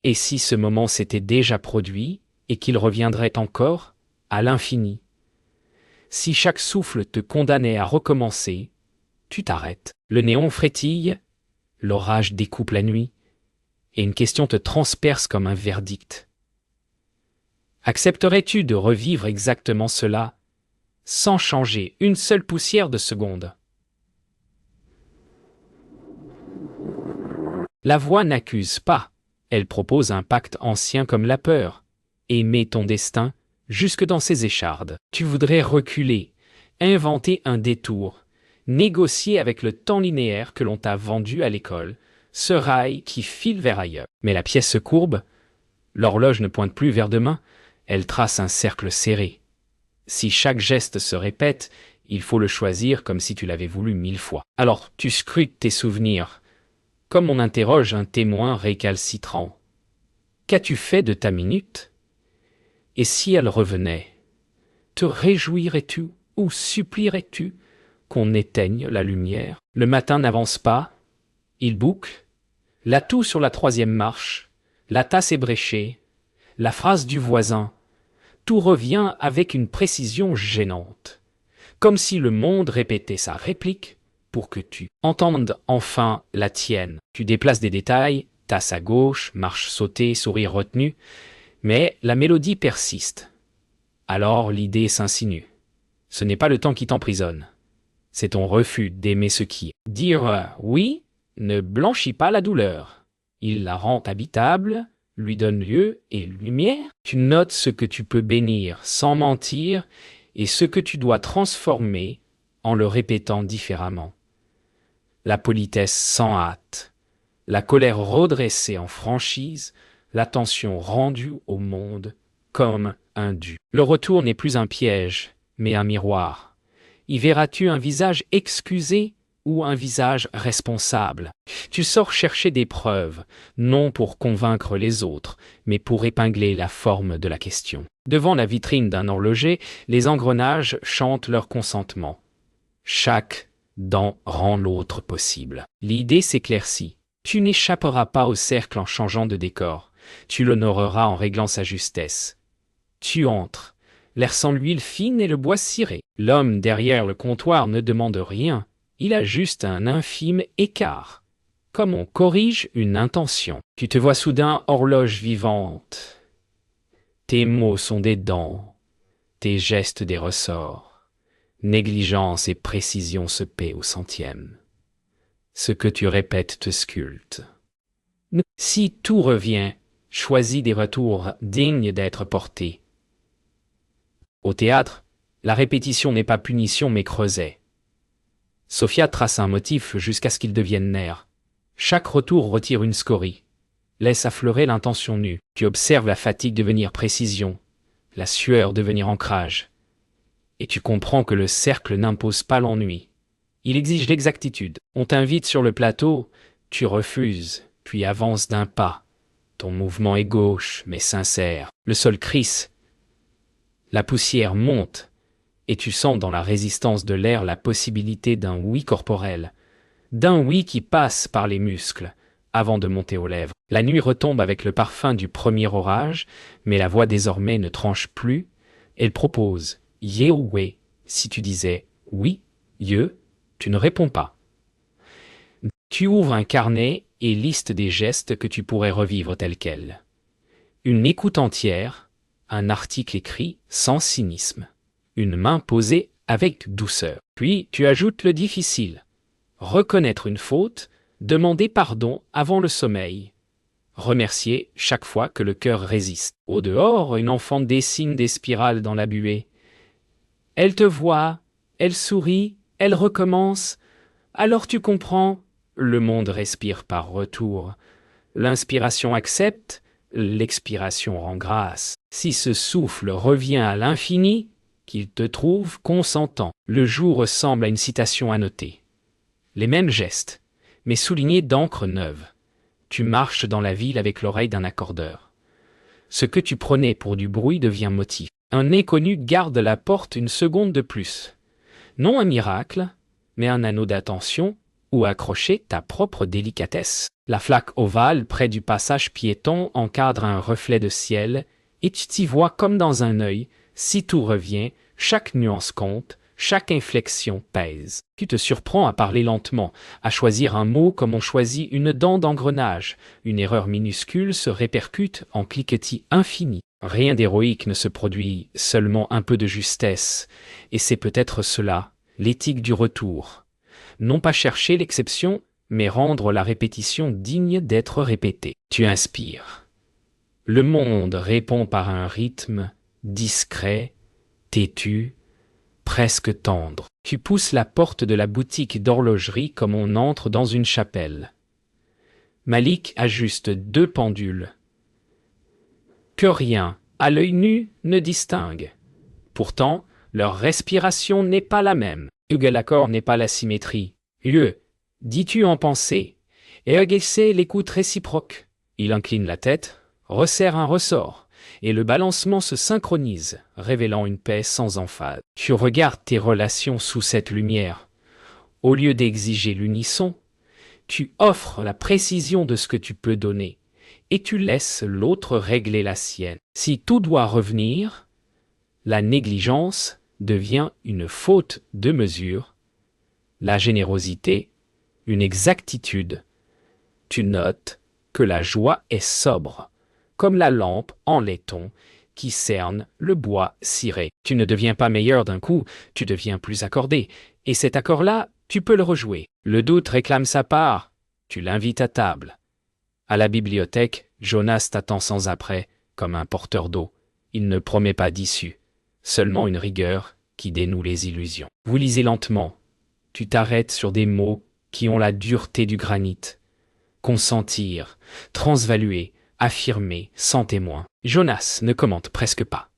Et si ce moment s'était déjà produit, et qu'il reviendrait encore, à l'infini? Si chaque souffle te condamnait à recommencer, tu t'arrêtes. Le néon frétille, l'orage découpe la nuit, et une question te transperce comme un verdict. Accepterais-tu de revivre exactement cela, sans changer une seule poussière de seconde? La voix n'accuse pas, elle propose un pacte ancien comme la peur, et met ton destin jusque dans ses échardes. Tu voudrais reculer, inventer un détour, négocier avec le temps linéaire que l'on t'a vendu à l'école, ce rail qui file vers ailleurs. Mais la pièce se courbe, l'horloge ne pointe plus vers demain, elle trace un cercle serré. Si chaque geste se répète, il faut le choisir comme si tu l'avais voulu 1000 fois. Alors tu scrutes tes souvenirs, comme on interroge un témoin récalcitrant. Qu'as-tu fait de ta minute? Et si elle revenait, te réjouirais-tu ou supplierais-tu qu'on éteigne la lumière? Le matin n'avance pas, il boucle, l'atout sur la 3e marche, la tasse ébréchée, la phrase du voisin, tout revient avec une précision gênante, comme si le monde répétait sa réplique pour que tu entendes enfin la tienne. Tu déplaces des détails, tasse à gauche, marche sautée, sourire retenu, mais la mélodie persiste. Alors l'idée s'insinue. Ce n'est pas le temps qui t'emprisonne. C'est ton refus d'aimer ce qui est. Dire oui ne blanchit pas la douleur. Il la rend habitable, lui donne lieu et lumière. Tu notes ce que tu peux bénir sans mentir et ce que tu dois transformer en le répétant différemment. La politesse sans hâte, la colère redressée en franchise, l'attention rendue au monde comme un dû. Le retour n'est plus un piège, mais un miroir. Y verras-tu un visage excusé ou un visage responsable? Tu sors chercher des preuves, non pour convaincre les autres, mais pour épingler la forme de la question. Devant la vitrine d'un horloger, les engrenages chantent leur consentement. Chaque dent rend l'autre possible. L'idée s'éclaircit. Tu n'échapperas pas au cercle en changeant de décor. Tu l'honoreras en réglant sa justesse. Tu entres, l'air sans l'huile fine et le bois ciré. L'homme derrière le comptoir ne demande rien, il a juste un infime écart. Comme on corrige une intention. Tu te vois soudain horloge vivante. Tes mots sont des dents, tes gestes des ressorts. Négligence et précision se paient au centième. Ce que tu répètes te sculpte. Si tout revient, choisis des retours dignes d'être portés. Au théâtre, la répétition n'est pas punition mais creuset. Sophia trace un motif jusqu'à ce qu'il devienne nerf. Chaque retour retire une scorie, laisse affleurer l'intention nue. Tu observes la fatigue devenir précision, la sueur devenir ancrage. Et tu comprends que le cercle n'impose pas l'ennui. Il exige l'exactitude. On t'invite sur le plateau, tu refuses, puis avances d'un pas. Ton mouvement est gauche, mais sincère. Le sol crisse. La poussière monte, et tu sens dans la résistance de l'air la possibilité d'un oui corporel, d'un oui qui passe par les muscles, avant de monter aux lèvres. La nuit retombe avec le parfum du premier orage, mais la voix désormais ne tranche plus. Elle propose « Ye ou we ». Si tu disais « oui, ye », tu ne réponds pas. Tu ouvres un carnet et listes des gestes que tu pourrais revivre tels quels. Une écoute entière, un article écrit sans cynisme, une main posée avec douceur. Puis tu ajoutes le difficile. Reconnaître une faute, demander pardon avant le sommeil. Remercier chaque fois que le cœur résiste. Au dehors, une enfant dessine des spirales dans la buée. Elle te voit, elle sourit, elle recommence. Alors tu comprends, le monde respire par retour. L'inspiration accepte, l'expiration rend grâce. Si ce souffle revient à l'infini, qu'il te trouve consentant. Le jour ressemble à une citation annotée. Les mêmes gestes, mais soulignés d'encre neuve. Tu marches dans la ville avec l'oreille d'un accordeur. Ce que tu prenais pour du bruit devient motif. Un inconnu garde la porte une seconde de plus. Non un miracle, mais un anneau d'attention où accrocher ta propre délicatesse. La flaque ovale près du passage piéton encadre un reflet de ciel, et tu t'y vois comme dans un œil. Si tout revient, chaque nuance compte, chaque inflexion pèse. Tu te surprends à parler lentement, à choisir un mot comme on choisit une dent d'engrenage. Une erreur minuscule se répercute en cliquetis infini. Rien d'héroïque ne se produit, seulement un peu de justesse. Et c'est peut-être cela, l'éthique du retour. Non pas chercher l'exception, mais rendre la répétition digne d'être répétée. Tu inspires. Le monde répond par un rythme discret, têtu, presque tendre. Tu pousses la porte de la boutique d'horlogerie comme on entre dans une chapelle. Malik ajuste 2 pendules que rien, à l'œil nu, ne distingue. Pourtant, leur respiration n'est pas la même. L'accord n'est pas la symétrie. Dis-tu en pensée, et c'est l'écoute réciproque. Il incline la tête, resserre un ressort, et le balancement se synchronise, révélant une paix sans emphase. Tu regardes tes relations sous cette lumière. Au lieu d'exiger l'unisson, tu offres la précision de ce que tu peux donner, et tu laisses l'autre régler la sienne. Si tout doit revenir, la négligence devient une faute de mesure, la générosité, une exactitude. Tu notes que la joie est sobre, comme la lampe en laiton qui cerne le bois ciré. Tu ne deviens pas meilleur d'un coup, tu deviens plus accordé, et cet accord-là, tu peux le rejouer. Le doute réclame sa part, tu l'invites à table. À la bibliothèque, Jonas t'attend sans après, comme un porteur d'eau. Il ne promet pas d'issue, seulement une rigueur qui dénoue les illusions. Vous lisez lentement. Tu t'arrêtes sur des mots qui ont la dureté du granit. Consentir, transvaluer, affirmer, sans témoin. Jonas ne commente presque pas.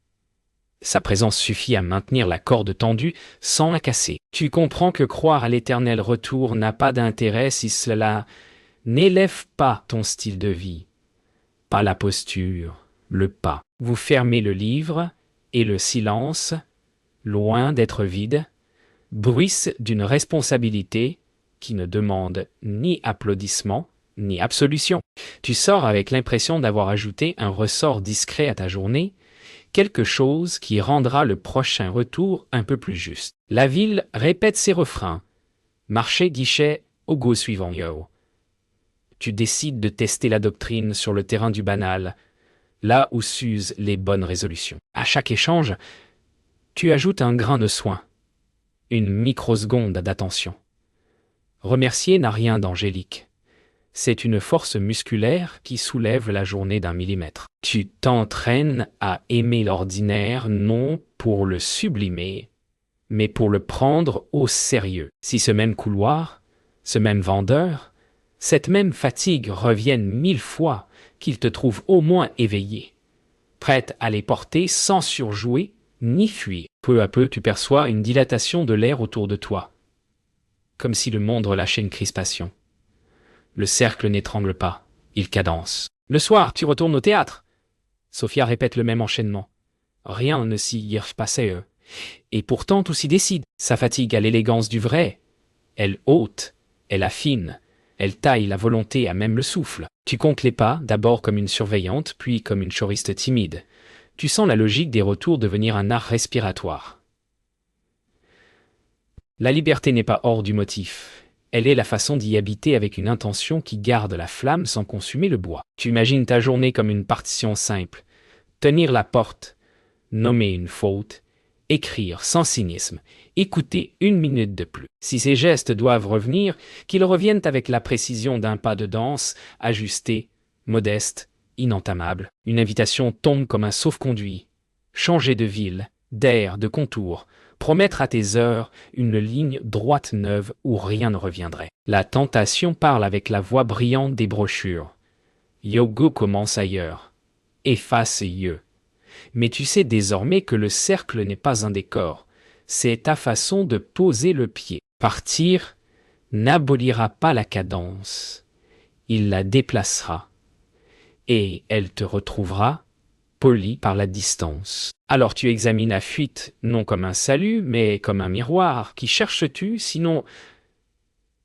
Sa présence suffit à maintenir la corde tendue sans la casser. Tu comprends que croire à l'éternel retour n'a pas d'intérêt si cela n'élève pas ton style de vie. Pas la posture, le pas. Vous fermez le livre et le silence, loin d'être vide, bruisse d'une responsabilité qui ne demande ni applaudissement, ni absolution. Tu sors avec l'impression d'avoir ajouté un ressort discret à ta journée, quelque chose qui rendra le prochain retour un peu plus juste. La ville répète ses refrains. Marché, guichet, au go suivant, yo. Tu décides de tester la doctrine sur le terrain du banal, là où s'usent les bonnes résolutions. À chaque échange, tu ajoutes un grain de soin, une microseconde d'attention. Remercier n'a rien d'angélique. C'est une force musculaire qui soulève la journée d'un millimètre. Tu t'entraînes à aimer l'ordinaire non pour le sublimer, mais pour le prendre au sérieux. Si ce même couloir, ce même vendeur, cette même fatigue reviennent 1000 fois, qu'il te trouve au moins éveillé, prête à les porter sans surjouer ni fuir. Peu à peu, tu perçois une dilatation de l'air autour de toi, comme si le monde relâchait une crispation. Le cercle n'étrangle pas, il cadence. Le soir, tu retournes au théâtre. Sophia répète le même enchaînement. Rien ne s'y passait, et pourtant tout s'y décide. Sa fatigue a l'élégance du vrai. Elle ôte, elle affine, elle taille la volonté à même le souffle. Tu comptes les pas, d'abord comme une surveillante, puis comme une choriste timide. Tu sens la logique des retours devenir un art respiratoire. La liberté n'est pas hors du motif. Elle est la façon d'y habiter avec une intention qui garde la flamme sans consumer le bois. Tu imagines ta journée comme une partition simple. Tenir la porte, nommer une faute, écrire sans cynisme, écouter 1 minute de plus. Si ces gestes doivent revenir, qu'ils reviennent avec la précision d'un pas de danse, ajusté, modeste, inentamable. Une invitation tombe comme un sauf-conduit. Changer de ville, d'air, de contour, promettre à tes heures une ligne droite neuve où rien ne reviendrait. La tentation parle avec la voix brillante des brochures. Yoga commence ailleurs. Efface yeux. Mais tu sais désormais que le cercle n'est pas un décor. C'est ta façon de poser le pied. Partir n'abolira pas la cadence. Il la déplacera. Et elle te retrouvera, poli par la distance. Alors tu examines la fuite, non comme un salut, mais comme un miroir. Qui cherches-tu, sinon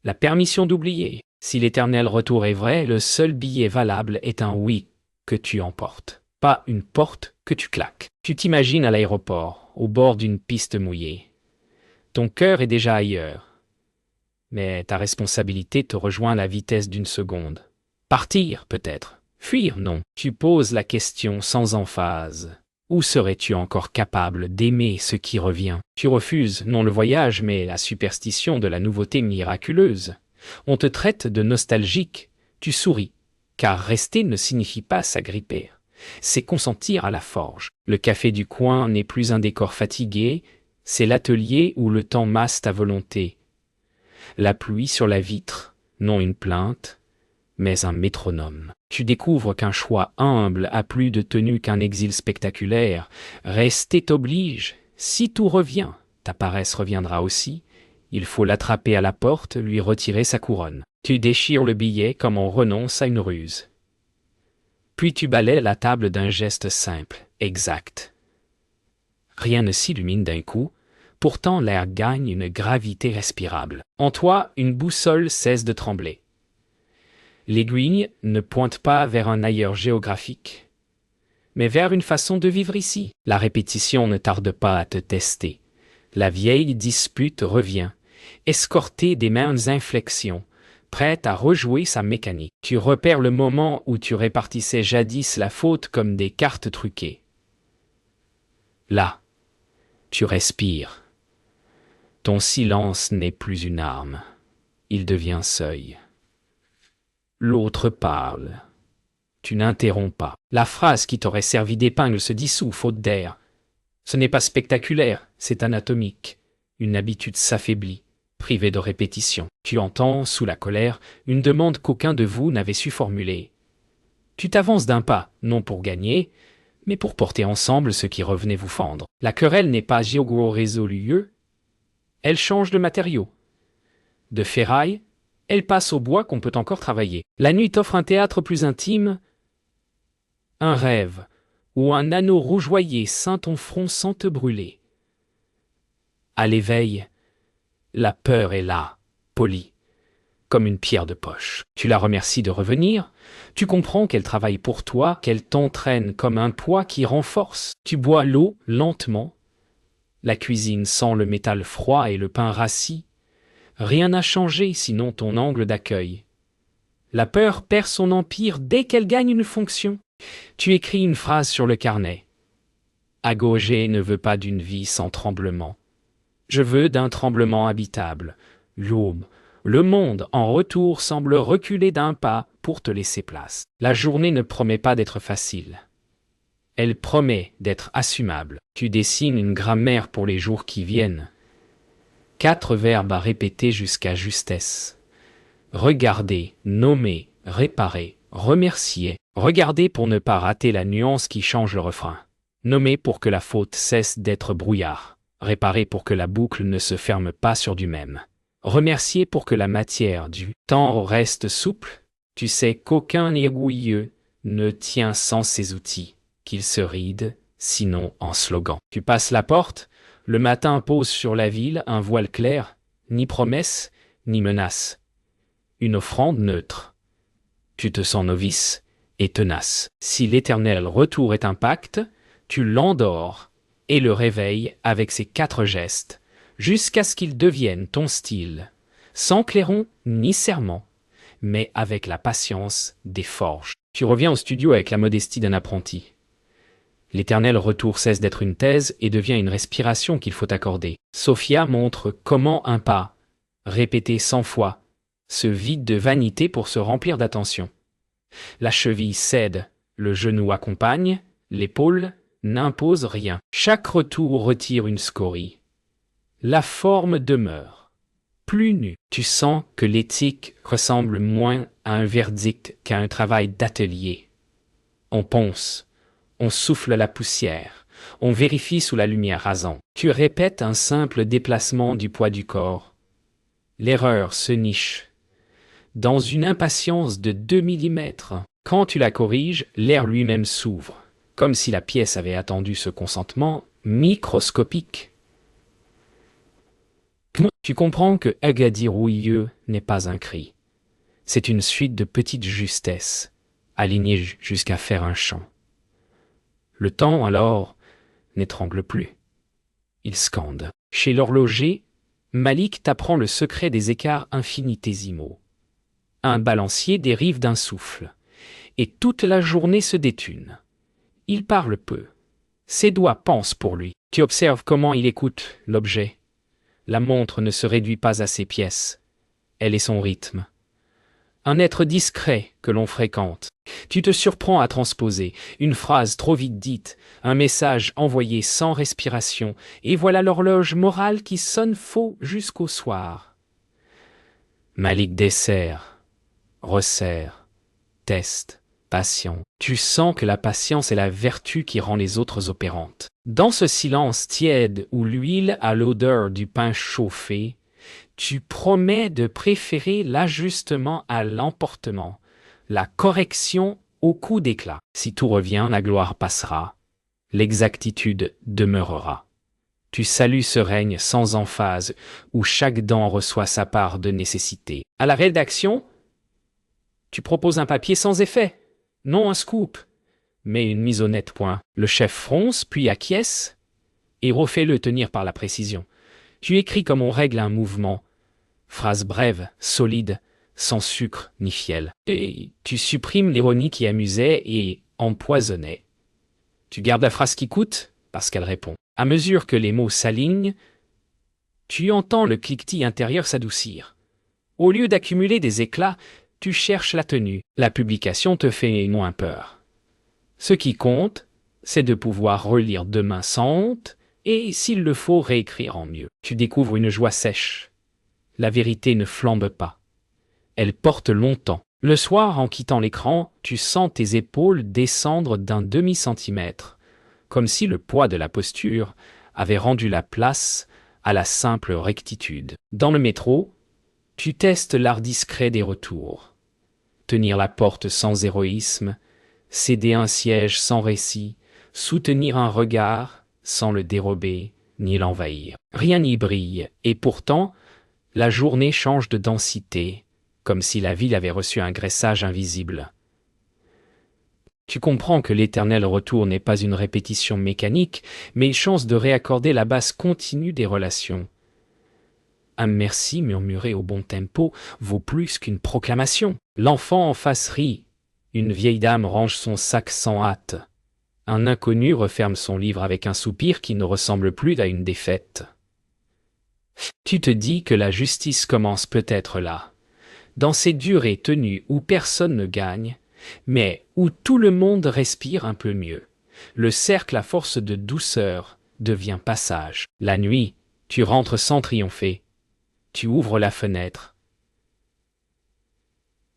la permission d'oublier? Si l'éternel retour est vrai, le seul billet valable est un oui que tu emportes, pas une porte que tu claques. Tu t'imagines à l'aéroport, au bord d'une piste mouillée. Ton cœur est déjà ailleurs, mais ta responsabilité te rejoint à la vitesse d'une seconde. Partir, peut-être. Fuir, non. Tu poses la question sans emphase. Où serais-tu encore capable d'aimer ce qui revient? Tu refuses non le voyage, mais la superstition de la nouveauté miraculeuse. On te traite de nostalgique. Tu souris, car rester ne signifie pas s'agripper. C'est consentir à la forge. Le café du coin n'est plus un décor fatigué, c'est l'atelier où le temps masse ta volonté. La pluie sur la vitre, non une plainte, mais un métronome. Tu découvres qu'un choix humble a plus de tenue qu'un exil spectaculaire. Rester t'oblige. Si tout revient, ta paresse reviendra aussi. Il faut l'attraper à la porte, lui retirer sa couronne. Tu déchires le billet comme on renonce à une ruse. Puis tu balaies la table d'un geste simple, exact. Rien ne s'illumine d'un coup, pourtant l'air gagne une gravité respirable. En toi, une boussole cesse de trembler. L'aiguille ne pointe pas vers un ailleurs géographique, mais vers une façon de vivre ici. La répétition ne tarde pas à te tester. La vieille dispute revient, escortée des mêmes inflexions, prête à rejouer sa mécanique. Tu repères le moment où tu répartissais jadis la faute comme des cartes truquées. Là, tu respires. Ton silence n'est plus une arme, il devient seuil. L'autre parle. Tu n'interromps pas. La phrase qui t'aurait servi d'épingle se dissout faute d'air. Ce n'est pas spectaculaire, c'est anatomique. Une habitude s'affaiblit, privée de répétition. Tu entends, sous la colère, une demande qu'aucun de vous n'avait su formuler. Tu t'avances d'un pas, non pour gagner, mais pour porter ensemble ce qui revenait vous fendre. La querelle n'est pas géo-résolue, elle change de matériau. De ferraille, elle passe au bois qu'on peut encore travailler. La nuit t'offre un théâtre plus intime, un rêve, où un anneau rougeoyé ceint ton front sans te brûler. À l'éveil, la peur est là, polie, comme une pierre de poche. Tu la remercies de revenir, tu comprends qu'elle travaille pour toi, qu'elle t'entraîne comme un poids qui renforce. Tu bois l'eau lentement, la cuisine sent le métal froid et le pain rassis. Rien n'a changé sinon ton angle d'accueil. La peur perd son empire dès qu'elle gagne une fonction. Tu écris une phrase sur le carnet. Agogé ne veut pas d'une vie sans tremblement. Je veux d'un tremblement habitable. L'aube, le monde en retour semble reculer d'un pas pour te laisser place. La journée ne promet pas d'être facile. Elle promet d'être assumable. Tu dessines une grammaire pour les jours qui viennent. 4 verbes à répéter jusqu'à justesse. Regarder, nommer, réparer, remercier. Regarder pour ne pas rater la nuance qui change le refrain. Nommer pour que la faute cesse d'être brouillard. Réparer pour que la boucle ne se ferme pas sur du même. Remercier pour que la matière du temps reste souple. Tu sais qu'aucun aiguilleux ne tient sans ses outils, qu'il se ride, sinon en slogan. Tu passes la porte, le matin pose sur la ville un voile clair, ni promesse, ni menace. Une offrande neutre. Tu te sens novice et tenace. Si l'éternel retour est un pacte, tu l'endors et le réveilles avec ses 4 gestes, jusqu'à ce qu'il devienne ton style, sans clairon ni serment, mais avec la patience des forges. Tu reviens au studio avec la modestie d'un apprenti. L'éternel retour cesse d'être une thèse et devient une respiration qu'il faut accorder. Sophia montre comment un pas, répété 100 fois, se vide de vanité pour se remplir d'attention. La cheville cède, le genou accompagne, l'épaule n'impose rien. Chaque retour retire une scorie. La forme demeure. Plus nue, tu sens que l'éthique ressemble moins à un verdict qu'à un travail d'atelier. On ponce, on souffle la poussière, on vérifie sous la lumière rasante. Tu répètes un simple déplacement du poids du corps. L'erreur se niche dans une impatience de 2 millimètres. Quand tu la corriges, l'air lui-même s'ouvre, comme si la pièce avait attendu ce consentement microscopique. Tu comprends que Agadir rouilleux n'est pas un cri. C'est une suite de petites justesses, alignées jusqu'à faire un chant. Le temps, alors, n'étrangle plus. Il scande. Chez l'horloger, Malik t'apprend le secret des écarts infinitésimaux. Un balancier dérive d'un souffle, et toute la journée se détune. Il parle peu. Ses doigts pensent pour lui. Tu observes comment il écoute l'objet. La montre ne se réduit pas à ses pièces. Elle est son rythme. Un être discret que l'on fréquente. Tu te surprends à transposer une phrase trop vite dite, un message envoyé sans respiration, et voilà l'horloge morale qui sonne faux jusqu'au soir. Malik dessert, resserre, teste, patient. Tu sens que la patience est la vertu qui rend les autres opérantes. Dans ce silence tiède où l'huile a l'odeur du pain chauffé, tu promets de préférer l'ajustement à l'emportement, la correction au coup d'éclat. Si tout revient, la gloire passera, l'exactitude demeurera. Tu salues ce règne sans emphase, où chaque dent reçoit sa part de nécessité. À la rédaction, tu proposes un papier sans effet, non un scoop, mais une mise au net point. Le chef fronce, puis acquiesce, et refait-le tenir par la précision. Tu écris comme on règle un mouvement, phrase brève, solide, sans sucre ni fiel. Et tu supprimes l'ironie qui amusait et empoisonnait. Tu gardes la phrase qui coûte, parce qu'elle répond. À mesure que les mots s'alignent, tu entends le cliquetis intérieur s'adoucir. Au lieu d'accumuler des éclats, tu cherches la tenue. La publication te fait moins peur. Ce qui compte, c'est de pouvoir relire demain sans honte et, s'il le faut, réécrire en mieux. Tu découvres une joie sèche. La vérité ne flambe pas. Elle porte longtemps. Le soir, en quittant l'écran, tu sens tes épaules descendre d'un demi-centimètre, comme si le poids de la posture avait rendu la place à la simple rectitude. Dans le métro, tu testes l'art discret des retours. Tenir la porte sans héroïsme, céder un siège sans récit, soutenir un regard sans le dérober ni l'envahir. Rien n'y brille, et pourtant, la journée change de densité, comme si la ville avait reçu un graissage invisible. Tu comprends que l'éternel retour n'est pas une répétition mécanique, mais une chance de réaccorder la base continue des relations. Un merci murmuré au bon tempo vaut plus qu'une proclamation. L'enfant en face rit. Une vieille dame range son sac sans hâte. Un inconnu referme son livre avec un soupir qui ne ressemble plus à une défaite. Tu te dis que la justice commence peut-être là, dans ces durées tenues où personne ne gagne, mais où tout le monde respire un peu mieux. Le cercle à force de douceur devient passage. La nuit, tu rentres sans triompher. Tu ouvres la fenêtre.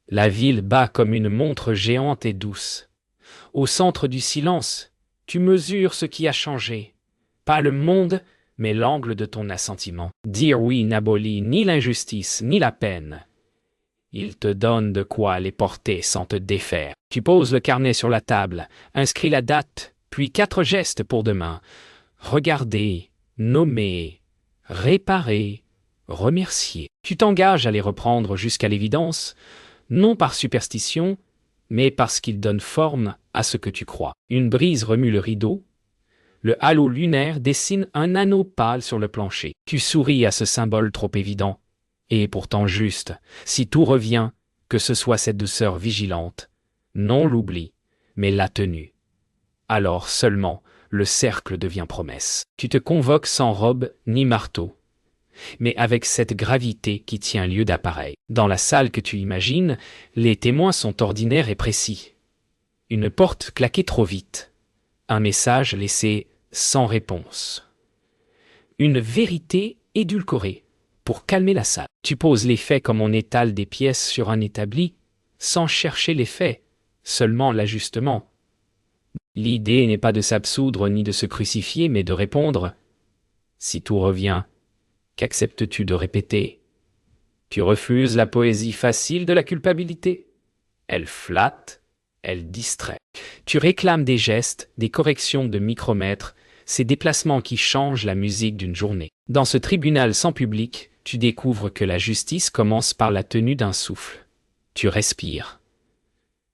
La ville bat comme une montre géante et douce. Au centre du silence, tu mesures ce qui a changé. Pas le monde, mais l'angle de ton assentiment. Dire oui n'abolit ni l'injustice ni la peine. Il te donne de quoi les porter sans te défaire. Tu poses le carnet sur la table, inscris la date, puis 4 gestes pour demain. Regarder, nommer, réparer, remercier. Tu t'engages à les reprendre jusqu'à l'évidence, non par superstition, mais parce qu'ils donnent forme à ce que tu crois. Une brise remue le rideau. Le halo lunaire dessine un anneau pâle sur le plancher. Tu souris à ce symbole trop évident, et pourtant juste. Si tout revient, que ce soit cette douceur vigilante, non l'oubli, mais la tenue. Alors seulement, le cercle devient promesse. Tu te convoques sans robe ni marteau, mais avec cette gravité qui tient lieu d'appareil. Dans la salle que tu imagines, les témoins sont ordinaires et précis. Une porte claquée trop vite. Un message laissé sans réponse. Une vérité édulcorée pour calmer la salle. Tu poses les faits comme on étale des pièces sur un établi, sans chercher les faits, seulement l'ajustement. L'idée n'est pas de s'absoudre ni de se crucifier, mais de répondre. Si tout revient, qu'acceptes-tu de répéter? Tu refuses la poésie facile de la culpabilité. Elle flatte, elle distrait. Tu réclames des gestes, des corrections de micromètres, ces déplacements qui changent la musique d'une journée. Dans ce tribunal sans public, tu découvres que la justice commence par la tenue d'un souffle. Tu respires.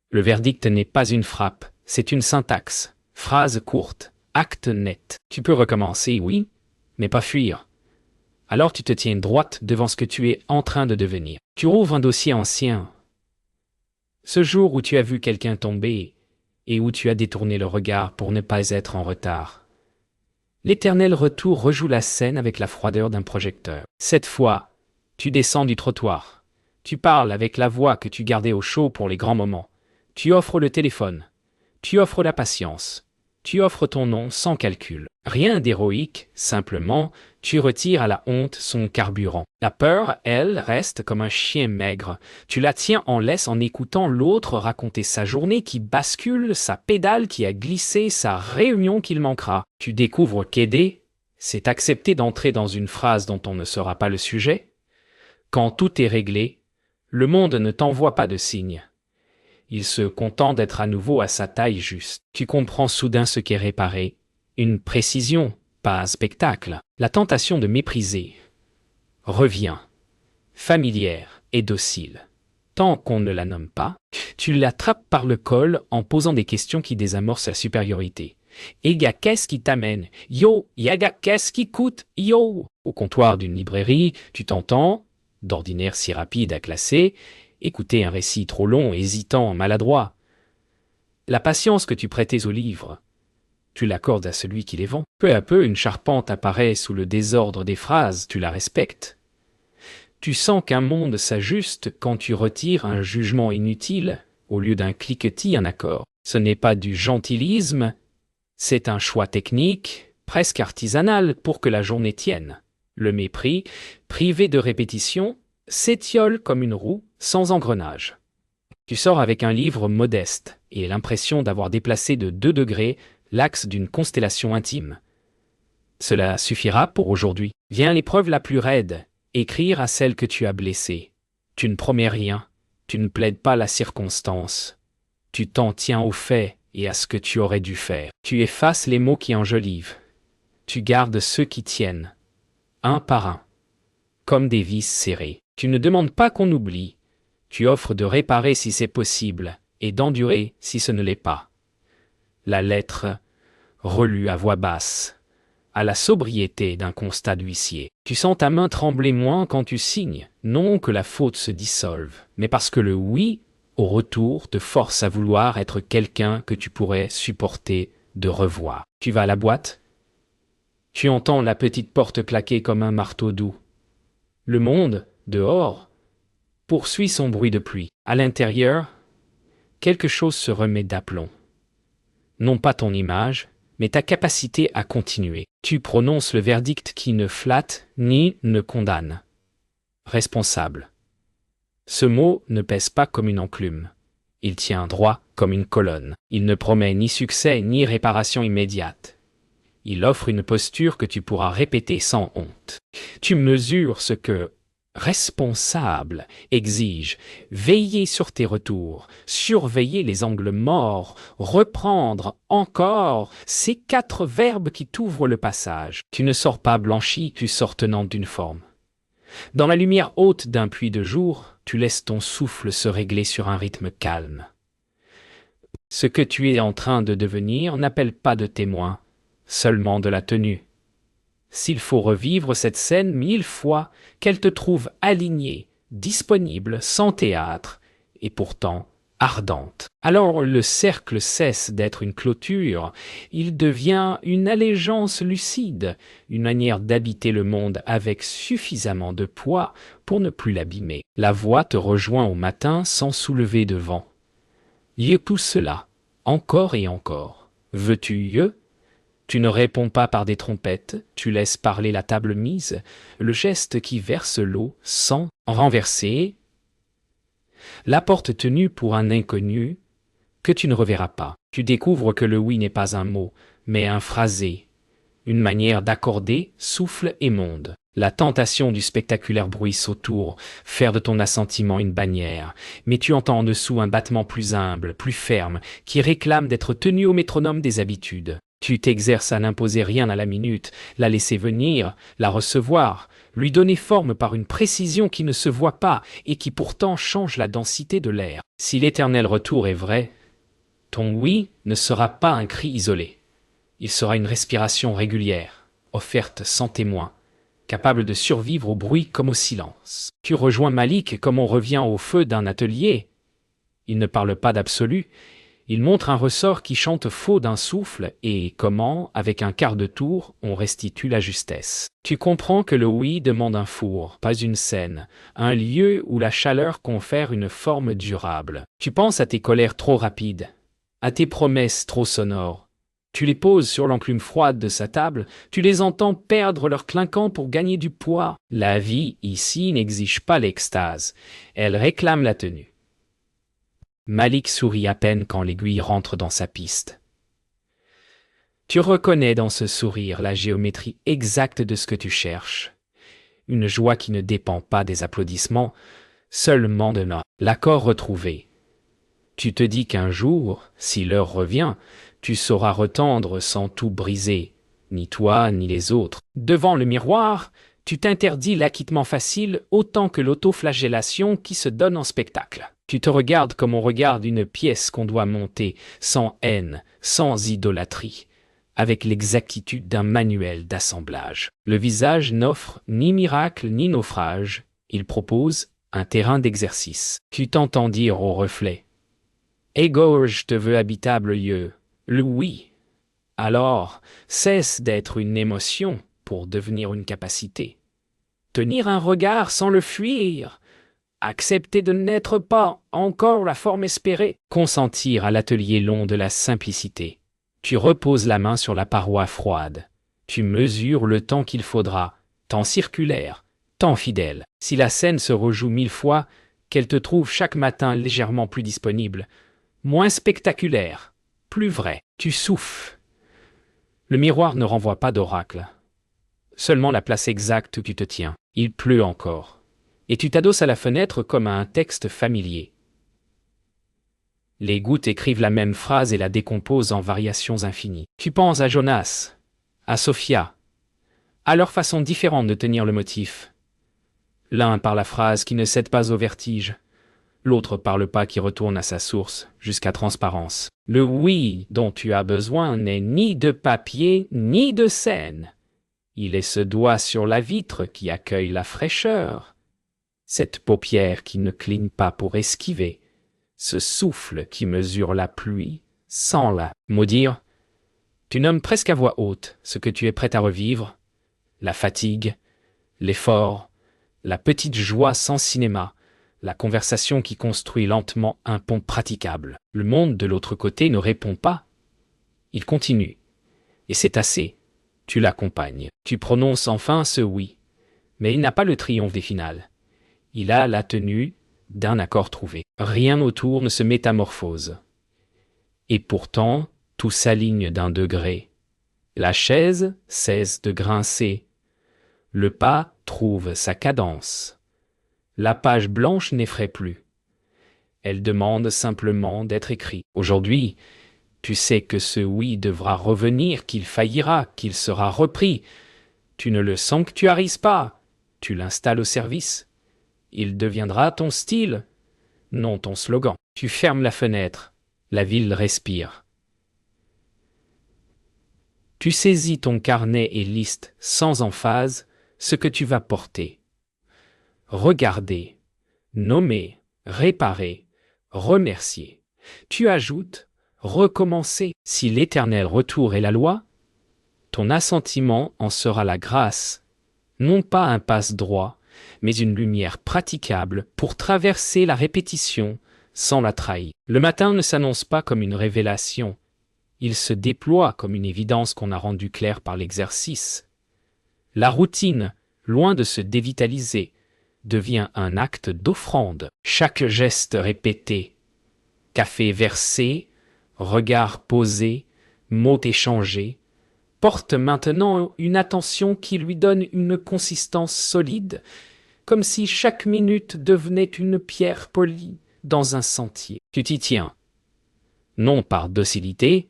Le verdict n'est pas une frappe, c'est une syntaxe. Phrase courte, acte net. Tu peux recommencer, oui, mais pas fuir. Alors tu te tiens droite devant ce que tu es en train de devenir. Tu rouvres un dossier ancien. Ce jour où tu as vu quelqu'un tomber et où tu as détourné le regard pour ne pas être en retard. L'éternel retour rejoue la scène avec la froideur d'un projecteur. Cette fois, tu descends du trottoir. Tu parles avec la voix que tu gardais au chaud pour les grands moments. Tu offres le téléphone. Tu offres la patience. Tu offres ton nom sans calcul. Rien d'héroïque, simplement, tu retires à la honte son carburant. La peur, elle, reste comme un chien maigre. Tu la tiens en laisse en écoutant l'autre raconter sa journée qui bascule, sa pédale qui a glissé, sa réunion qu'il manquera. Tu découvres qu'aider, c'est accepter d'entrer dans une phrase dont on ne saura pas le sujet. Quand tout est réglé, le monde ne t'envoie pas de signe. Il se contente d'être à nouveau à sa taille juste. Tu comprends soudain ce qu'est réparé. Une précision, pas un spectacle. La tentation de mépriser revient, familière et docile. Tant qu'on ne la nomme pas, tu l'attrapes par le col en posant des questions qui désamorcent sa supériorité. Et gars, qu'est-ce qui t'amène? Yo, yaga, qu'est-ce qui coûte? Yo! Au comptoir d'une librairie, tu t'entends, d'ordinaire si rapide à classer, écouter un récit trop long, hésitant, maladroit. La patience que tu prêtais aux livres, tu l'accordes à celui qui les vend. Peu à peu, une charpente apparaît sous le désordre des phrases, tu la respectes. Tu sens qu'un monde s'ajuste quand tu retires un jugement inutile au lieu d'un cliquetis, un accord. Ce n'est pas du gentilisme, c'est un choix technique, presque artisanal, pour que la journée tienne. Le mépris, privé de répétition, s'étiole comme une roue sans engrenage. Tu sors avec un livre modeste et l'impression d'avoir déplacé de 2 degrés l'axe d'une constellation intime. Cela suffira pour aujourd'hui. Vient l'épreuve la plus raide, écrire à celle que tu as blessée. Tu ne promets rien, tu ne plaides pas la circonstance. Tu t'en tiens aux faits et à ce que tu aurais dû faire. Tu effaces les mots qui enjolivent. Tu gardes ceux qui tiennent, un par un, comme des vis serrées. Tu ne demandes pas qu'on oublie. Tu offres de réparer si c'est possible et d'endurer si ce ne l'est pas. La lettre, relue à voix basse, a la sobriété d'un constat d'huissier. Tu sens ta main trembler moins quand tu signes, non que la faute se dissolve, mais parce que le oui, au retour, te force à vouloir être quelqu'un que tu pourrais supporter de revoir. Tu vas à la boîte. Tu entends la petite porte claquer comme un marteau doux. Le monde, dehors, poursuit son bruit de pluie. À l'intérieur, quelque chose se remet d'aplomb. Non pas ton image, mais ta capacité à continuer. Tu prononces le verdict qui ne flatte ni ne condamne. Responsable. Ce mot ne pèse pas comme une enclume. Il tient droit comme une colonne. Il ne promet ni succès ni réparation immédiate. Il offre une posture que tu pourras répéter sans honte. Tu mesures ce que responsable exige, veiller sur tes retours, surveiller les angles morts, reprendre encore, ces 4 verbes qui t'ouvrent le passage. Tu ne sors pas blanchi, tu sors tenant d'une forme. Dans la lumière haute d'un puits de jour, tu laisses ton souffle se régler sur un rythme calme. Ce que tu es en train de devenir n'appelle pas de témoin, seulement de la tenue. S'il faut revivre cette scène 1000 fois, qu'elle te trouve alignée, disponible, sans théâtre, et pourtant ardente. Alors le cercle cesse d'être une clôture, il devient une allégeance lucide, une manière d'habiter le monde avec suffisamment de poids pour ne plus l'abîmer. La voix te rejoint au matin sans soulever de vent. Y tout cela, encore et encore. Veux-tu y? Tu ne réponds pas par des trompettes, tu laisses parler la table mise, le geste qui verse l'eau sans renverser, la porte tenue pour un inconnu que tu ne reverras pas. Tu découvres que le oui n'est pas un mot, mais un phrasé, une manière d'accorder souffle et monde. La tentation du spectaculaire bruisse autour, faire de ton assentiment une bannière, mais tu entends en dessous un battement plus humble, plus ferme, qui réclame d'être tenu au métronome des habitudes. Tu t'exerces à n'imposer rien à la minute, la laisser venir, la recevoir, lui donner forme par une précision qui ne se voit pas et qui pourtant change la densité de l'air. Si l'éternel retour est vrai, ton oui ne sera pas un cri isolé. Il sera une respiration régulière, offerte sans témoin, capable de survivre au bruit comme au silence. Tu rejoins Malik comme on revient au feu d'un atelier. Il ne parle pas d'absolu, il montre un ressort qui chante faux d'un souffle et comment, avec un quart de tour, on restitue la justesse. Tu comprends que le oui demande un four, pas une scène, un lieu où la chaleur confère une forme durable. Tu penses à tes colères trop rapides, à tes promesses trop sonores. Tu les poses sur l'enclume froide de sa table, tu les entends perdre leur clinquant pour gagner du poids. La vie, ici, n'exige pas l'extase, elle réclame la tenue. Malik sourit à peine quand l'aiguille rentre dans sa piste. Tu reconnais dans ce sourire la géométrie exacte de ce que tu cherches. Une joie qui ne dépend pas des applaudissements, seulement de l'accord retrouvé. Tu te dis qu'un jour, si l'heure revient, tu sauras retendre sans tout briser, ni toi ni les autres. Devant le miroir, tu t'interdis l'acquittement facile autant que l'autoflagellation qui se donne en spectacle. Tu te regardes comme on regarde une pièce qu'on doit monter, sans haine, sans idolâtrie, avec l'exactitude d'un manuel d'assemblage. Le visage n'offre ni miracle ni naufrage, il propose un terrain d'exercice. Tu t'entends dire au reflet « Ego, je te veux habitable lieu ». Le oui. Alors, cesse d'être une émotion pour devenir une capacité. Tenir un regard sans le fuir. Accepter de n'être pas encore la forme espérée. Consentir à l'atelier long de la simplicité. Tu reposes la main sur la paroi froide. Tu mesures le temps qu'il faudra, temps circulaire, temps fidèle. Si la scène se rejoue 1000 fois, qu'elle te trouve chaque matin légèrement plus disponible, moins spectaculaire, plus vrai. Tu souffles. Le miroir ne renvoie pas d'oracle. Seulement la place exacte où tu te tiens. Il pleut encore. Et tu t'adosses à la fenêtre comme à un texte familier. Les gouttes écrivent la même phrase et la décomposent en variations infinies. Tu penses à Jonas, à Sophia, à leur façon différente de tenir le motif. L'un par la phrase qui ne cède pas au vertige, l'autre par le pas qui retourne à sa source, jusqu'à transparence. Le oui dont tu as besoin n'est ni de papier, ni de scène. Il est ce doigt sur la vitre qui accueille la fraîcheur, cette paupière qui ne cligne pas pour esquiver, ce souffle qui mesure la pluie sans la maudire. Tu nommes presque à voix haute ce que tu es prêt à revivre, la fatigue, l'effort, la petite joie sans cinéma, la conversation qui construit lentement un pont praticable. Le monde de l'autre côté ne répond pas. Il continue. Et c'est assez. Tu l'accompagnes. Tu prononces enfin ce oui. Mais il n'a pas le triomphe des finales. Il a la tenue d'un accord trouvé. Rien autour ne se métamorphose. Et pourtant, tout s'aligne d'un degré. La chaise cesse de grincer. Le pas trouve sa cadence. La page blanche n'effraie plus. Elle demande simplement d'être écrite. Aujourd'hui, tu sais que ce oui devra revenir, qu'il faillira, qu'il sera repris. Tu ne le sanctuarises pas, tu l'installes au service. Il deviendra ton style, non ton slogan. Tu fermes la fenêtre, la ville respire. Tu saisis ton carnet et listes sans emphase ce que tu vas porter. Regarder, nommer, réparer, remercier. Tu ajoutes, recommencer. Si l'éternel retour est la loi, ton assentiment en sera la grâce, non pas un passe-droit, mais une lumière praticable pour traverser la répétition sans la trahir. Le matin ne s'annonce pas comme une révélation, il se déploie comme une évidence qu'on a rendue claire par l'exercice. La routine, loin de se dévitaliser, devient un acte d'offrande. Chaque geste répété, café versé, regard posé, mots échangés, porte maintenant une attention qui lui donne une consistance solide, comme si chaque minute devenait une pierre polie dans un sentier. Tu t'y tiens, non par docilité,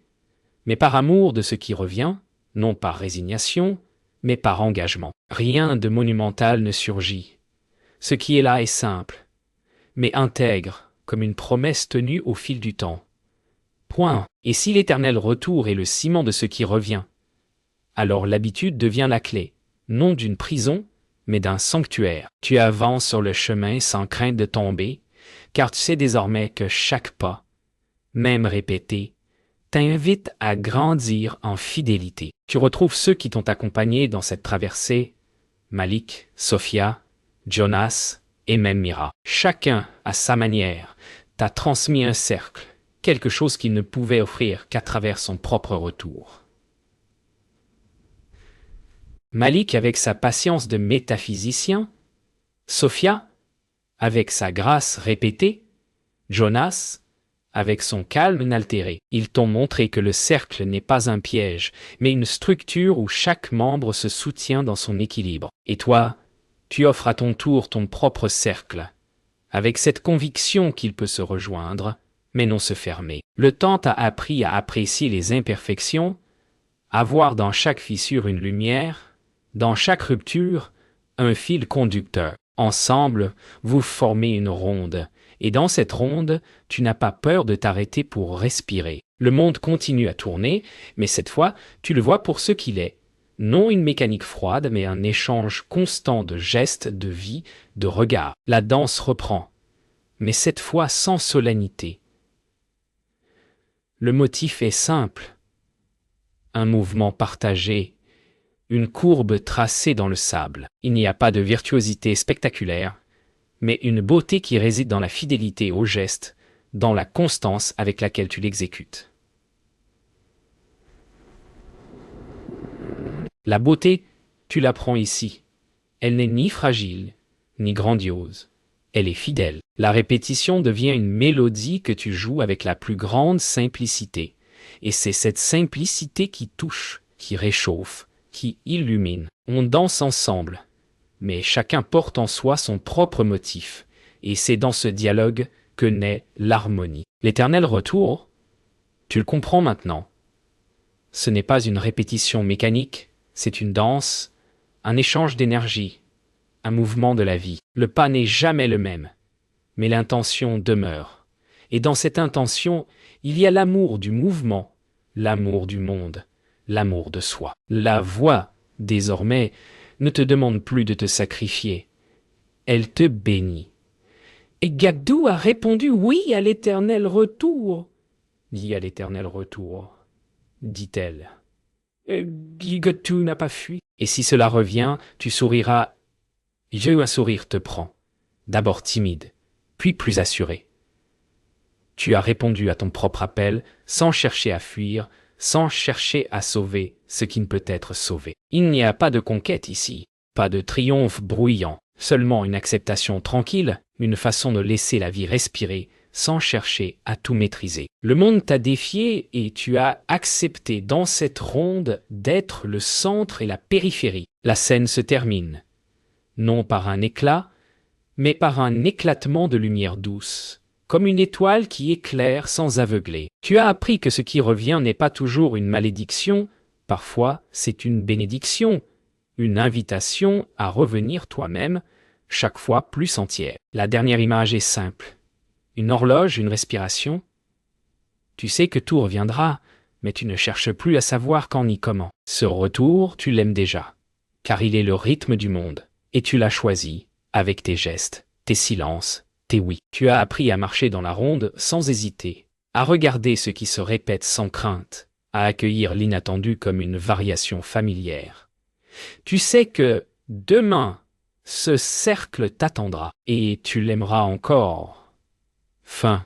mais par amour de ce qui revient, non par résignation, mais par engagement. Rien de monumental ne surgit. Ce qui est là est simple, mais intègre, comme une promesse tenue au fil du temps. Point. Et si l'éternel retour est le ciment de ce qui revient, alors l'habitude devient la clé, non d'une prison, mais d'un sanctuaire. Tu avances sur le chemin sans crainte de tomber, car tu sais désormais que chaque pas, même répété, t'invite à grandir en fidélité. Tu retrouves ceux qui t'ont accompagné dans cette traversée, Malik, Sophia, Jonas et même Mira. Chacun, à sa manière, t'a transmis un cercle, quelque chose qu'il ne pouvait offrir qu'à travers son propre retour. Malik avec sa patience de métaphysicien, Sophia avec sa grâce répétée, Jonas avec son calme inaltéré. Ils t'ont montré que le cercle n'est pas un piège, mais une structure où chaque membre se soutient dans son équilibre. Et toi, tu offres à ton tour ton propre cercle, avec cette conviction qu'il peut se rejoindre, mais non se fermer. Le temps t'a appris à apprécier les imperfections, à voir dans chaque fissure une lumière, dans chaque rupture, un fil conducteur. Ensemble, vous formez une ronde, et dans cette ronde, tu n'as pas peur de t'arrêter pour respirer. Le monde continue à tourner, mais cette fois, tu le vois pour ce qu'il est. Non une mécanique froide, mais un échange constant de gestes, de vie, de regards. La danse reprend, mais cette fois sans solennité. Le motif est simple. Un mouvement partagé, une courbe tracée dans le sable. Il n'y a pas de virtuosité spectaculaire, mais une beauté qui réside dans la fidélité au geste, dans la constance avec laquelle tu l'exécutes. La beauté, tu l'apprends ici. Elle n'est ni fragile, ni grandiose. Elle est fidèle. La répétition devient une mélodie que tu joues avec la plus grande simplicité. Et c'est cette simplicité qui touche, qui réchauffe, qui illumine. On danse ensemble, mais chacun porte en soi son propre motif, et c'est dans ce dialogue que naît l'harmonie. L'éternel retour, tu le comprends maintenant. Ce n'est pas une répétition mécanique, c'est une danse, un échange d'énergie, un mouvement de la vie. Le pas n'est jamais le même, mais l'intention demeure. Et dans cette intention, il y a l'amour du mouvement, l'amour du monde, l'amour de soi. La voix, désormais, ne te demande plus de te sacrifier. Elle te bénit. Et Gagdou a répondu oui à l'éternel retour. Dis à l'éternel retour, dit-elle. Gagdou n'a pas fui. Et si cela revient, tu souriras. Un sourire te prend, d'abord timide, puis plus assuré. Tu as répondu à ton propre appel sans chercher à fuir, sans chercher à sauver ce qui ne peut être sauvé. Il n'y a pas de conquête ici, pas de triomphe bruyant, seulement une acceptation tranquille, une façon de laisser la vie respirer sans chercher à tout maîtriser. Le monde t'a défié et tu as accepté dans cette ronde d'être le centre et la périphérie. La scène se termine, non par un éclat, mais par un éclatement de lumière douce, comme une étoile qui éclaire sans aveugler. Tu as appris que ce qui revient n'est pas toujours une malédiction, parfois c'est une bénédiction, une invitation à revenir toi-même, chaque fois plus entière. La dernière image est simple. Une horloge, une respiration. Tu sais que tout reviendra, mais tu ne cherches plus à savoir quand ni comment. Ce retour, tu l'aimes déjà, car il est le rythme du monde, et tu l'as choisi, avec tes gestes, tes silences, tes oui. Tu as appris à marcher dans la ronde sans hésiter, à regarder ce qui se répète sans crainte, à accueillir l'inattendu comme une variation familière. Tu sais que, demain, ce cercle t'attendra, et tu l'aimeras encore. Fin.